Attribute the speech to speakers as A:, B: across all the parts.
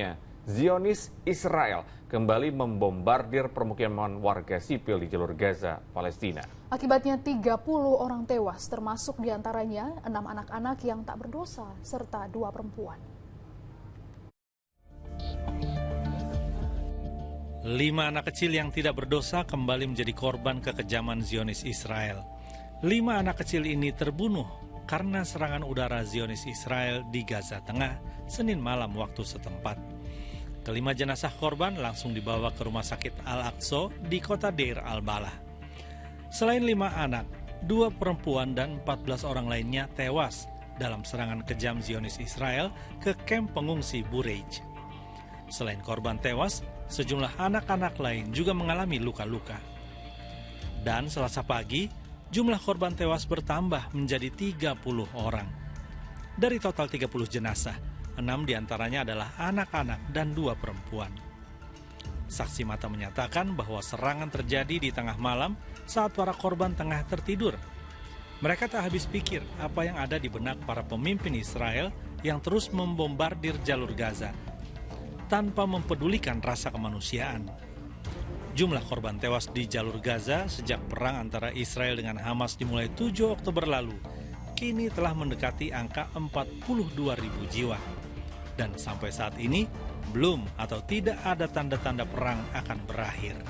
A: Selanjutnya, Zionis Israel kembali membombardir permukiman warga sipil di jalur Gaza, Palestina.
B: Akibatnya 30 orang tewas, termasuk diantaranya 6 anak-anak yang tak berdosa, serta 2 perempuan.
C: 5 anak kecil yang tidak berdosa kembali menjadi korban kekejaman Zionis Israel. 5 anak kecil ini terbunuh karena serangan udara Zionis Israel di Gaza Tengah, Senin malam waktu setempat. Kelima jenazah korban langsung dibawa ke Rumah Sakit Al-Aqsa di kota Deir al-Balah. Selain 5 anak, 2 perempuan dan 14 orang lainnya tewas dalam serangan kejam Zionis Israel ke kamp pengungsi Bureij. Selain korban tewas, sejumlah anak-anak lain juga mengalami luka-luka. Dan Selasa pagi, jumlah korban tewas bertambah menjadi 30 orang. Dari total 30 jenazah, 6 diantaranya adalah anak-anak dan 2 perempuan. Saksi mata menyatakan bahwa serangan terjadi di tengah malam saat para korban tengah tertidur. Mereka tak habis pikir apa yang ada di benak para pemimpin Israel yang terus membombardir jalur Gaza tanpa mempedulikan rasa kemanusiaan. Jumlah korban tewas di jalur Gaza sejak perang antara Israel dengan Hamas dimulai 7 Oktober lalu kini telah mendekati angka 42.000 jiwa. Dan sampai saat ini, belum atau tidak ada tanda-tanda perang akan berakhir.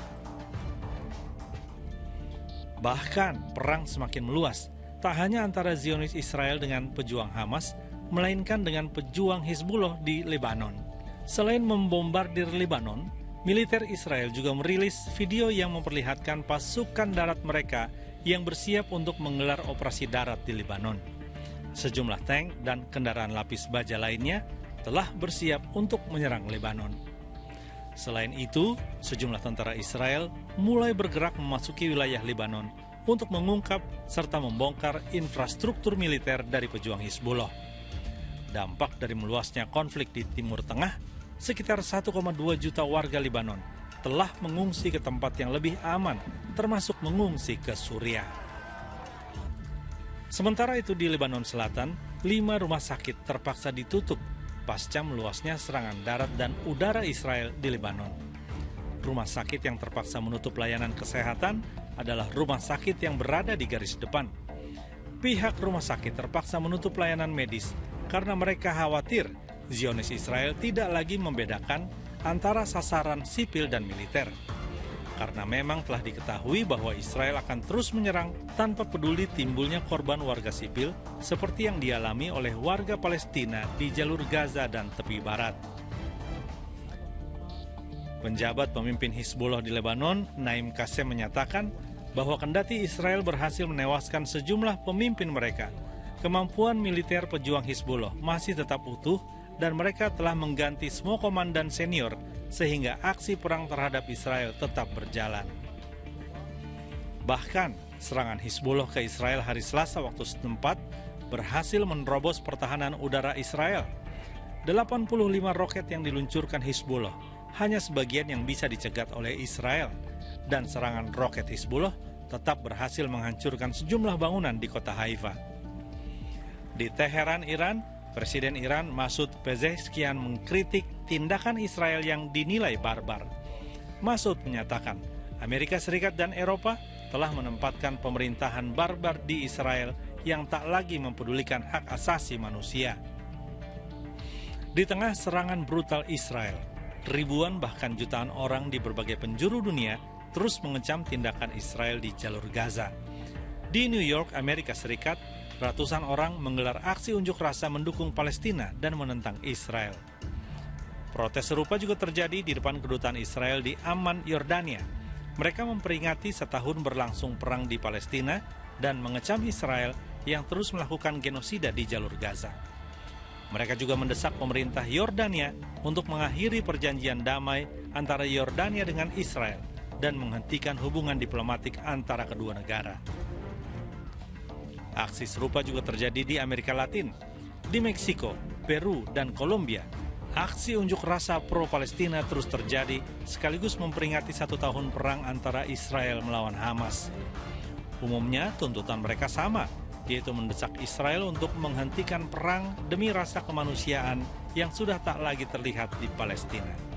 C: Bahkan, perang semakin meluas, tak hanya antara Zionis Israel dengan pejuang Hamas, melainkan dengan pejuang Hizbullah di Lebanon. Selain membombardir Lebanon, militer Israel juga merilis video yang memperlihatkan pasukan darat mereka yang bersiap untuk menggelar operasi darat di Lebanon. Sejumlah tank dan kendaraan lapis baja lainnya telah bersiap untuk menyerang Lebanon. Selain itu, sejumlah tentara Israel mulai bergerak memasuki wilayah Lebanon untuk mengungkap serta membongkar infrastruktur militer dari pejuang Hizbullah. Dampak dari meluasnya konflik di Timur Tengah, sekitar 1,2 juta warga Lebanon telah mengungsi ke tempat yang lebih aman, termasuk mengungsi ke Suriah. Sementara itu di Lebanon Selatan, 5 rumah sakit terpaksa ditutup pasca meluasnya serangan darat dan udara Israel di Lebanon. Rumah sakit yang terpaksa menutup layanan kesehatan adalah rumah sakit yang berada di garis depan. Pihak rumah sakit terpaksa menutup layanan medis karena mereka khawatir Zionis Israel tidak lagi membedakan antara sasaran sipil dan militer. Karena memang telah diketahui bahwa Israel akan terus menyerang tanpa peduli timbulnya korban warga sipil seperti yang dialami oleh warga Palestina di jalur Gaza dan tepi barat. Penjabat pemimpin Hizbullah di Lebanon, Naim Qassem menyatakan bahwa kendati Israel berhasil menewaskan sejumlah pemimpin mereka, kemampuan militer pejuang Hizbullah masih tetap utuh dan mereka telah mengganti semua komandan senior sehingga aksi perang terhadap Israel tetap berjalan. Bahkan, serangan Hizbullah ke Israel hari Selasa waktu setempat berhasil menerobos pertahanan udara Israel. 85 roket yang diluncurkan Hizbullah hanya sebagian yang bisa dicegat oleh Israel, dan serangan roket Hizbullah tetap berhasil menghancurkan sejumlah bangunan di kota Haifa. Di Teheran, Iran, Presiden Iran Masoud Pezeshkian mengkritik tindakan Israel yang dinilai barbar. Masoud menyatakan Amerika Serikat dan Eropa telah menempatkan pemerintahan barbar di Israel yang tak lagi mempedulikan hak asasi manusia. Di tengah serangan brutal Israel, ribuan bahkan jutaan orang di berbagai penjuru dunia terus mengecam tindakan Israel di jalur Gaza. Di New York, Amerika Serikat, ratusan orang menggelar aksi unjuk rasa mendukung Palestina dan menentang Israel. Protes serupa juga terjadi di depan kedutaan Israel di Amman, Yordania. Mereka memperingati setahun berlangsung perang di Palestina dan mengecam Israel yang terus melakukan genosida di jalur Gaza. Mereka juga mendesak pemerintah Yordania untuk mengakhiri perjanjian damai antara Yordania dengan Israel dan menghentikan hubungan diplomatik antara kedua negara. Aksi serupa juga terjadi di Amerika Latin, di Meksiko, Peru, dan Kolombia. Aksi unjuk rasa pro-Palestina terus terjadi sekaligus memperingati 1 tahun perang antara Israel melawan Hamas. Umumnya tuntutan mereka sama, yaitu mendesak Israel untuk menghentikan perang demi rasa kemanusiaan yang sudah tak lagi terlihat di Palestina.